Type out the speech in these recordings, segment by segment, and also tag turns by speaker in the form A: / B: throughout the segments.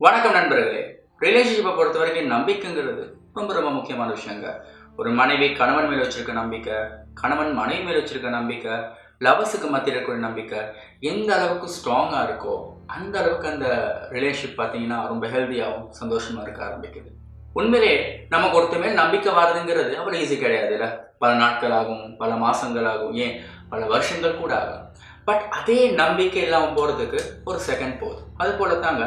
A: வணக்கம் நண்பர்களே. ரிலேஷன்ஷிப்பை பொறுத்த வரைக்கும் நம்பிக்கைங்கிறது ரொம்ப ரொம்ப முக்கியமான விஷயங்க. ஒரு மனைவி கணவன் மேல் வச்சிருக்க நம்பிக்கை, கணவன் மனைவி மேல் வச்சிருக்க நம்பிக்கை, லவர்ஸுக்கு மத்தியில் இருக்கிற நம்பிக்கை எந்த அளவுக்கு ஸ்ட்ராங்காக இருக்கோ அந்த அளவுக்கு அந்த ரிலேஷன்ஷிப் பார்த்தீங்கன்னா ரொம்ப ஹெல்த்தியாகவும் சந்தோஷமாக இருக்க ஆரம்பிக்குது. உண்மையிலே நமக்கு ஒருத்த மேல் நம்பிக்கை வருதுங்கிறது அவ்வளோ ஈஸி கிடையாதுல்ல. பல நாட்கள் ஆகும், பல மாதங்கள் ஆகும், ஏன் பல வருஷங்கள் கூட ஆகும். பட் அதே நம்பிக்கை இல்லாமல் போகிறதுக்கு ஒரு செகண்ட் போகுது. அது போல தாங்க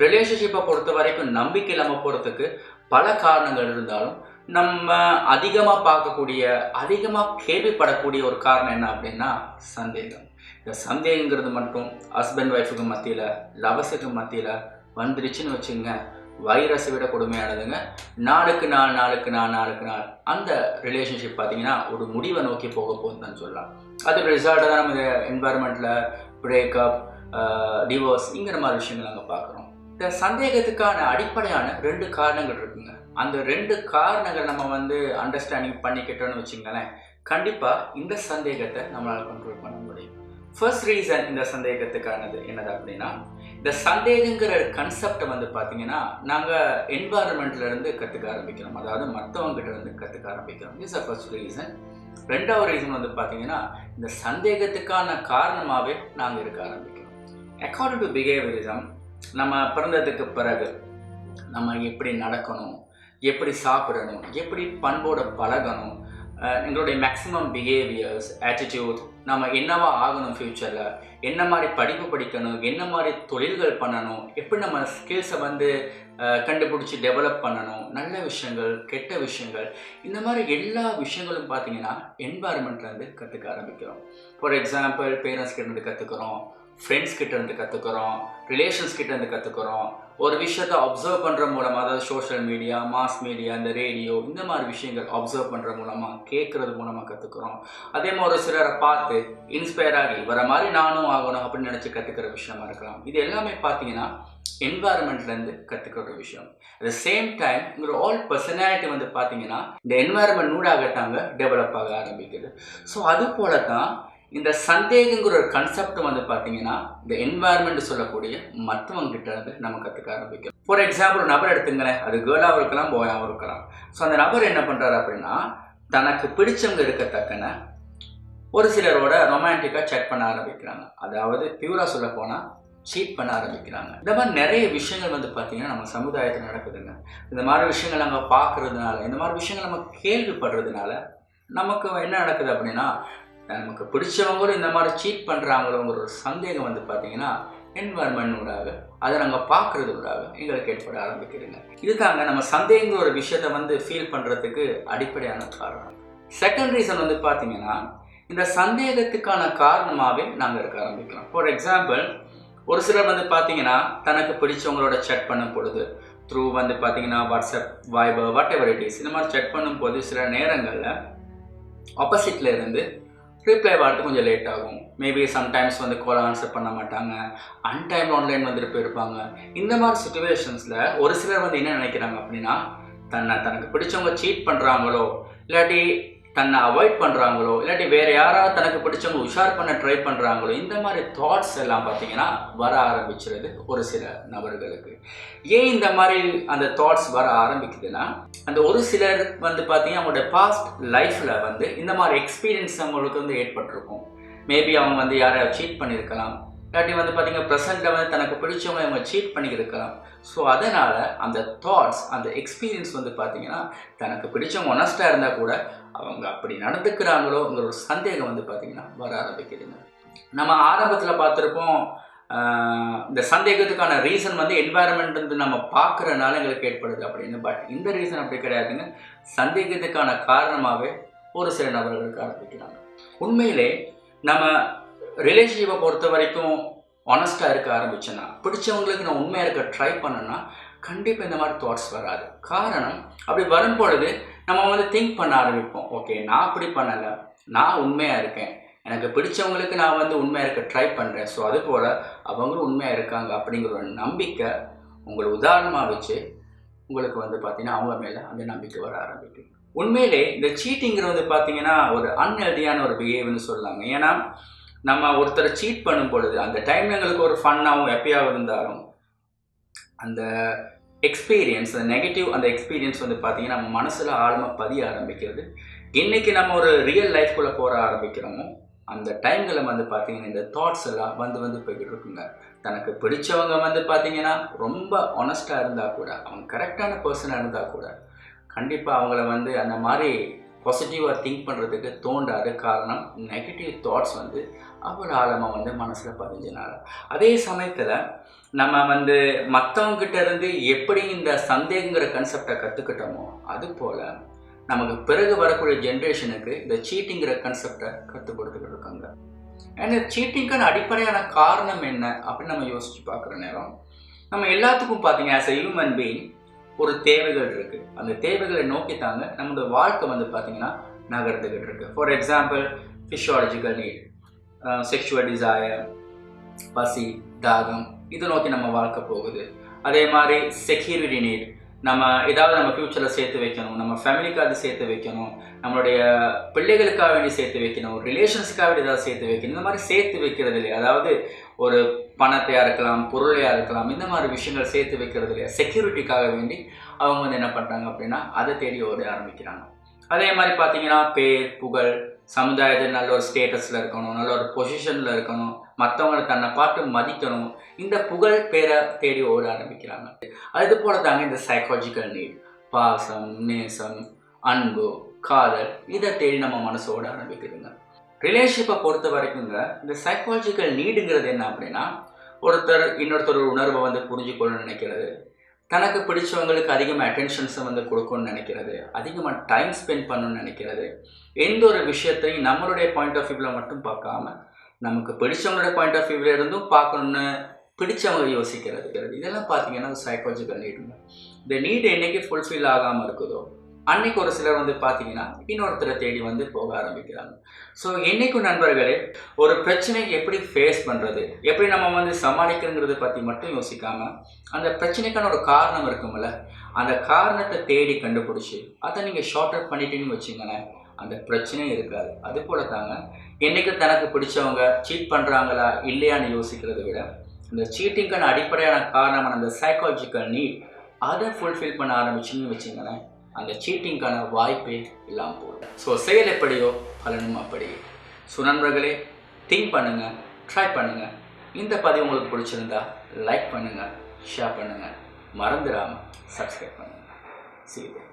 A: ரிலேஷன்ஷிப்பை பொறுத்த வரைக்கும் நம்பிக்கை இல்லாமல் போகிறதுக்கு பல காரணங்கள் இருந்தாலும் நம்ம அதிகமாக பார்க்கக்கூடிய அதிகமாக கேள்விப்படக்கூடிய ஒரு காரணம் என்ன அப்படின்னா சந்தேகம். இந்த சந்தேகங்கிறது மட்டும் ஹஸ்பண்ட் ஒய்ஃபுக்கு மத்தியில், லவர்ஸுக்கு மத்தியில் வந்துருச்சுன்னு வச்சுங்க, வைரஸை விட கொடுமையானதுங்க. நாளுக்கு நாள் அந்த ரிலேஷன்ஷிப் பார்த்தீங்கன்னா ஒரு முடிவை நோக்கி போக போகுதுன்னு சொல்லலாம். அது ரிசல்ட்டாக தான் நம்ம என்வாயர்மெண்ட்டில் பிரேக்கப், டிவோர்ஸ்ங்கிற மாதிரி விஷயங்கள் நாங்கள் பார்க்குறோம். இந்த சந்தேகத்துக்கான அடிப்படையான 2 காரணங்கள் இருக்குங்க. அந்த 2 காரணங்கள் நம்ம அண்டர்ஸ்டாண்டிங் பண்ணிக்கிட்டோன்னு வச்சுங்களேன், கண்டிப்பாக இந்த சந்தேகத்தை நம்மளால் கண்ட்ரோல் பண்ண முடியும். ஃபர்ஸ்ட் ரீசன் இந்த சந்தேகத்துக்கானது என்னது அப்படின்னா, இந்த சந்தேகங்கிற கன்செப்டை பார்த்தீங்கன்னா நாங்கள் என்வாயர்மெண்ட்லேருந்து கற்றுக்க ஆரம்பிக்கிறோம். அதாவது மற்றவங்ககிட்ட இருந்து கற்றுக்க ஆரம்பிக்கிறோம். Is a first reason. 2வது ரீசன் பார்த்தீங்கன்னா, இந்த சந்தேகத்துக்கான காரணமாகவே நாங்கள் இருக்க ஆரம்பிக்கிறோம். அக்கார்டிங் டு பிஹேவியரிசம், நம்ம பிறந்ததுக்கு பிறகு நம்ம எப்படி நடக்கணும், எப்படி சாப்பிடணும், எப்படி பண்போட பழகணும், எங்களுடைய மேக்ஸிமம் பிஹேவியர்ஸ், ஆட்டிடியூட், நம்ம என்னவா ஆகணும் ஃப்யூச்சரில், என்ன மாதிரி படிப்பு படிக்கணும், என்ன மாதிரி தொழில்கள் பண்ணணும், எப்படி நம்ம ஸ்கில்ஸை கண்டுபிடிச்சி டெவலப் பண்ணணும், நல்ல விஷயங்கள், கெட்ட விஷயங்கள், இந்த மாதிரி எல்லா விஷயங்களும் பார்த்தீங்கன்னா என்வாயர்மெண்ட்லேருந்து கற்றுக்க ஆரம்பிக்கிறோம். ஃபார் எக்ஸாம்பிள், பேரண்ட்ஸ் கிட்டேருந்து கற்றுக்குறோம், ஃப்ரெண்ட்ஸ் கிட்டேருந்து கற்றுக்குறோம், ரிலேஷன்ஸ் கிட்டேருந்து கற்றுக்குறோம். ஒரு விஷயத்தை அப்சர்வ் பண்ணுற மூலமாக, அதாவது சோஷியல் மீடியா, மாஸ் மீடியா, இந்த ரேடியோ, இந்த மாதிரி விஷயங்கள் அப்சர்வ் பண்ணுற மூலமாக, கேட்குறது மூலமாக கற்றுக்குறோம். அதே மாதிரி ஒரு சிலரை பார்த்து இன்ஸ்பயர் ஆகி வர மாதிரி நானும் ஆகணும் அப்படின்னு நினச்சி கற்றுக்கிற விஷயமா இருக்கலாம். இது எல்லாமே பார்த்தீங்கன்னா என்வாயர்மெண்ட்லேருந்து கற்றுக்கிற ஒரு விஷயம். அட் த சேம் டைம் உங்களோட ஆல் பர்சனாலிட்டி பார்த்தீங்கன்னா இந்த என்வாயர்மெண்ட் நூடாகத்தாங்க டெவலப் ஆக ஆரம்பிக்குது. ஸோ அது போல தான் இந்த சந்தேகங்கிற ஒரு கன்செப்ட் பார்த்தீங்கன்னா இந்த என்வாயர்மெண்ட் சொல்லக்கூடிய மற்றவங்கிட்ட இருந்து நம்ம கற்றுக்க ஆரம்பிக்கும். ஃபார் எக்ஸாம்பிள், ஒரு நபர் எடுத்துங்களேன், அது கேர்ளாகவும் இருக்கலாம், பாயாகவும் இருக்கலாம். ஸோ அந்த நபர் என்ன பண்ணுறாரு அப்படின்னா, தனக்கு பிடிச்சவங்க இருக்கத்தக்கன ஒரு சிலரோட ரொமான்டிக்காக சேட் பண்ண ஆரம்பிக்கிறாங்க. அதாவது பியூராக சொல்ல போனால் சீட் பண்ண ஆரம்பிக்கிறாங்க. இந்த மாதிரி நிறைய விஷயங்கள் பார்த்தீங்கன்னா நம்ம சமுதாயத்தில் நடக்குதுங்க. இந்த மாதிரி விஷயங்கள் நம்ம பார்க்கறதுனால, இந்த மாதிரி விஷயங்கள் நம்ம கேள்விப்படுறதுனால நமக்கு என்ன நடக்குது அப்படின்னா, நமக்கு பிடிச்சவங்களும் இந்த மாதிரி சீட் பண்ணுறாங்களோங்கிற ஒரு சந்தேகம் பார்த்தீங்கன்னா என்வாயர்மெண்ட் ஊடாக, அதை நாங்கள் பார்க்குறது ஊடாக எங்களுக்கு ஏற்பட ஆரம்பிக்கிறதுங்க. இதுதாங்க நம்ம சந்தேகங்கிற ஒரு விஷயத்தை ஃபீல் பண்ணுறதுக்கு அடிப்படையான காரணம். செகண்ட் ரீசன் பார்த்தீங்கன்னா, இந்த சந்தேகத்துக்கான காரணமாகவே நாங்கள் இருக்க ஆரம்பிக்கிறோம். ஃபார் எக்ஸாம்பிள், ஒரு சிலர் பார்த்தீங்கன்னா தனக்கு பிடிச்சவங்களோட சேட் பண்ணும் பொழுது த்ரூ பார்த்தீங்கன்னா WhatsApp, wiper, what ever it is, இந்த மாதிரி சேட் பண்ணும்போது சில நேரங்களில் ஆப்போசிட்டில் இருந்து ரிப்ளை வரது கொஞ்சம் லேட் ஆகும். மேபி சம்டைம்ஸ் கால் ஆன்சர் பண்ண மாட்டாங்க, அன்டைம் ஆன்லைன் போயிருப்பாங்க. இந்த மாதிரி சுச்சுவேஷன்ஸில் ஒரு சிலர் என்ன நினைக்கிறாங்க அப்படின்னா, தனக்கு பிடிச்சவங்க சீட் பண்ணுறாங்களோ, இல்லாட்டி தன்னை அவாய்ட் பண்ணுறாங்களோ, இல்லாட்டி வேறு யாராவது தனக்கு பிடிச்சவங்க உஷார் பண்ண ட்ரை பண்ணுறாங்களோ, இந்த மாதிரி தாட்ஸ் எல்லாம் பார்த்தீங்கன்னா வர ஆரம்பிச்சிருது ஒரு சில நபர்களுக்கு. ஏன் இந்த மாதிரி அந்த தாட்ஸ் வர ஆரம்பிக்குதுன்னா, அந்த ஒரு சிலர் பார்த்தீங்கன்னா அவங்களோட பாஸ்ட் லைஃப்பில் இந்த மாதிரி எக்ஸ்பீரியன்ஸ் அவங்களுக்கு ஏற்பட்டிருக்கும். மேபி அவங்க யாரையாவது சீட் பண்ணியிருக்கலாம், இல்லாட்டி பார்த்தீங்கன்னா ப்ரெசென்ட்டில் தனக்கு பிடிச்சவங்க அவங்க சீட் பண்ணியிருக்கலாம். ஸோ அதனால் அந்த தாட்ஸ், அந்த எக்ஸ்பீரியன்ஸ் பார்த்தீங்கன்னா தனக்கு பிடிச்சவங்க ஒனஸ்டாக இருந்தால் கூட அவங்க அப்படி நடந்துக்கிறாங்களோங்கிற ஒரு சந்தேகம் பார்த்தீங்கன்னா வர ஆரம்பிக்குதுங்க. நம்ம ஆரம்பத்தில் பார்த்துருப்போம், இந்த சந்தேகத்துக்கான ரீசன் என்வாயர்மெண்ட் நம்ம பார்க்குறதுனால எங்களுக்கு ஏற்படுது அப்படின்னு. பட் இந்த ரீசன் அப்படி கிடையாதுங்க. சந்தேகத்துக்கான காரணமாகவே ஒரு சில நபர்களுக்கு ஆரம்பிக்கிறாங்க. உண்மையிலே நம்ம ரிலேஷன்ஷிப்பை பொறுத்த வரைக்கும் ஆனஸ்ட்டாக இருக்க ஆரம்பிச்சேன்னா, பிடிச்சவங்களுக்கு நான் உண்மையாக இருக்க ட்ரை பண்ணேன்னா கண்டிப்பாக இந்த மாதிரி தாட்ஸ் வராது. காரணம், அப்படி வரும்பொழுது நம்ம திங்க் பண்ண ஆரம்பிப்போம், ஓகே நான் அப்படி பண்ணலை, நான் உண்மையாக இருக்கேன், எனக்கு பிடிச்சவங்களுக்கு நான் உண்மையாக இருக்க ட்ரை பண்ணுறேன், ஸோ அதுபோல் அவங்களும் உண்மையாக இருக்காங்க அப்படிங்கிற ஒரு நம்பிக்கை உங்களை உதாரணமாக வச்சு உங்களுக்கு பார்த்தீங்கன்னா அவங்க மேலே அந்த நம்பிக்கை வர ஆரம்பிக்கும். உண்மையிலே இந்த சீட்டிங்கிறது பார்த்தீங்கன்னா ஒரு அன்ஹெல்தியான ஒரு பிஹேவியர்னு சொல்லலாங்க. ஏன்னா நம்ம ஒருத்தரை சீட் பண்ணும் பொழுது அந்த டைம் எங்களுக்கு ஒரு ஃபன்னாகவும் ஹாப்பியாகவும் இருந்தாலும் அந்த எக்ஸ்பீரியன்ஸ், அந்த நெகட்டிவ் அந்த எக்ஸ்பீரியன்ஸ் வந்து பார்த்தீங்கன்னா நம்ம மனசில் ஆழமாக பதிய ஆரம்பிக்கிறது. இன்றைக்கி நம்ம ஒரு ரியல் லைஃப்குள்ளே போக ஆரம்பிக்கிறோமோ அந்த டைம்களில் வந்து பார்த்தீங்கன்னா இந்த தாட்ஸ் எல்லாம் வந்து போய்கிட்டு இருக்குங்க. தனக்கு பிடிச்சவங்க வந்து பார்த்தீங்கன்னா ரொம்ப ஆனஸ்ட்டாக இருந்தால் கூட, அவங்க கரெக்டான பர்சனாக இருந்தால் கூட கண்டிப்பாக அவங்கள வந்து அந்த மாதிரி பாசிட்டிவாக திங்க் பண்ணுறதுக்கு தோண்டாது. காரணம் நெகட்டிவ் தாட்ஸ் வந்து அவ்வளோ ஆழமாக வந்து மனசில் பதிஞ்சனால. அதே சமயத்தில் நம்ம வந்து மற்றவங்ககிட்ட இருந்து எப்படி இந்த சந்தேகங்கிற கன்செப்டை கற்றுக்கிட்டோமோ அதுபோல் நமக்கு பிறகு வரக்கூடிய ஜென்ரேஷனுக்கு இந்த சீட்டிங்கிற கன்செப்டை கற்றுக் கொடுத்துக்கிட்டு இருக்காங்க. ஏன்னா சீட்டிங்கான அடிப்படையான காரணம் என்ன அப்படின்னு நம்ம யோசித்து பார்க்குற நேரம் நம்ம எல்லாத்துக்கும் பார்த்தீங்க ஆஸ் எ ஹியூமன் பீயிங் ஒரு தேவைகள் இருக்குது. அந்த தேவைகளை நோக்கி தாங்க நம்மளோட வாழ்க்கை வந்து பார்த்திங்கன்னா நகர்ந்துக்கிட்டு இருக்குது. For example physiological need, sexual desire, பசி, தாகம், இதை நோக்கி நம்ம வாழ்க்கை போகுது. அதே மாதிரி செக்யூரிட்டி நீட், நம்ம ஏதாவது நம்ம ஃப்யூச்சரில் சேர்த்து வைக்கணும், நம்ம ஃபேமிலிக்காக சேர்த்து வைக்கணும், நம்மளுடைய பிள்ளைகளுக்காக வேண்டி சேர்த்து வைக்கணும், ரிலேஷன்ஸுக்காக வேண்டி ஏதாவது சேர்த்து வைக்கணும். இந்த மாதிரி சேர்த்து வைக்கிறது இல்லையா, அதாவது ஒரு பணத்தையாக இருக்கலாம், பொருளையாக இருக்கலாம், இந்த மாதிரி விஷயங்கள் சேர்த்து வைக்கிறது இல்லையா, செக்யூரிட்டிக்காக வேண்டி அவங்க வந்து என்ன பண்ணுறாங்க அப்படின்னா அதை தேடி ஓட ஆரம்பிக்கிறாங்க. அதே மாதிரி பார்த்தீங்கன்னா பேர், புகழ், சமுதாயத்தில் நல்ல ஒரு ஸ்டேட்டஸில் இருக்கணும், நல்ல ஒரு பொசிஷனில் இருக்கணும், மற்றவங்களை தன்னை பார்த்து மதிக்கணும், இந்த புகழ் பேரை தேடி ஓட ஆரம்பிக்கிறாங்க. அது போல தாங்க இந்த சைக்காலஜிக்கல் நீட், பாசம், நேசம், அன்பு, காதல், இதை தேடி நம்ம மனசு ஓட ஆரம்பிக்குதுங்க. ரிலேஷன்ஷிப்பை பொறுத்த வரைக்குங்க இந்த சைக்காலஜிக்கல் நீடுங்கிறது என்ன அப்படின்னா ஒருத்தர் இன்னொருத்தர் உணர்வை வந்து புரிஞ்சுக்கணும்னு நினைக்கிறது, தனக்கு பிடிச்சவங்களுக்கு அதிகமாக அட்டென்ஷன்ஸை வந்து கொடுக்கணும்னு நினைக்கிறது, அதிகமாக டைம் ஸ்பெண்ட் பண்ணணும்னு நினைக்கிறது, எந்த ஒரு விஷயத்தையும் நம்மளுடைய பாயிண்ட் ஆஃப் வியூவில் மட்டும் பார்க்காம நமக்கு பிடிச்சவங்களுடைய பாயிண்ட் ஆஃப் வியூவில் இருந்தும் பார்க்கணுன்னு பிடிச்சவங்க யோசிக்கிறது, இதெல்லாம் பார்த்தீங்கன்னா சைக்காலஜிக்கல் நீடுங்க. இந்த நீடு என்றைக்கு ஃபுல்ஃபில் ஆகாமல் இருக்குதோ அன்னைக்கு ஒரு சிலர் வந்து பார்த்தீங்கன்னா இன்னொருத்தரை தேடி வந்து போக ஆரம்பிக்கிறாங்க. ஸோ என்றைக்கும் நண்பர்களே ஒரு பிரச்சனை எப்படி ஃபேஸ் பண்ணுறது, எப்படி நம்ம வந்து சமாளிக்கிறங்கிறத பற்றி மட்டும் யோசிக்காமல் அந்த பிரச்சனைக்கான ஒரு காரணம் இருக்கும்ல, அந்த காரணத்தை தேடி கண்டுபிடிச்சி அதை நீங்கள் ஷார்ட் அவுட் பண்ணிட்டீங்கன்னு வச்சிங்களேன், அந்த பிரச்சனையும் இருக்காது. அது போல தாங்க என்றைக்கு தனக்கு பிடிச்சவங்க சீட் பண்ணுறாங்களா இல்லையான்னு யோசிக்கிறத விட இந்த சீட்டிங்கான அடிப்படையான காரணமான அந்த சைக்காலஜிக்கல் நீட் அதை ஃபுல்ஃபில் பண்ண ஆரம்பிச்சிங்கன்னு வச்சிங்களேன், அந்த சீட்டிங்கான வாய்ப்பே இல்லாமல் போகுது. ஸோ செயல் எப்படியோ பலனும் அப்படியே. ஸோ நண்பர்களே திங்க் பண்ணுங்கள், ட்ரை பண்ணுங்கள். இந்த பதிவு உங்களுக்கு பிடிச்சிருந்தா லைக் பண்ணுங்கள், ஷேர் பண்ணுங்கள், மறந்துடாமல் சப்ஸ்கிரைப் பண்ணுங்கள். See you.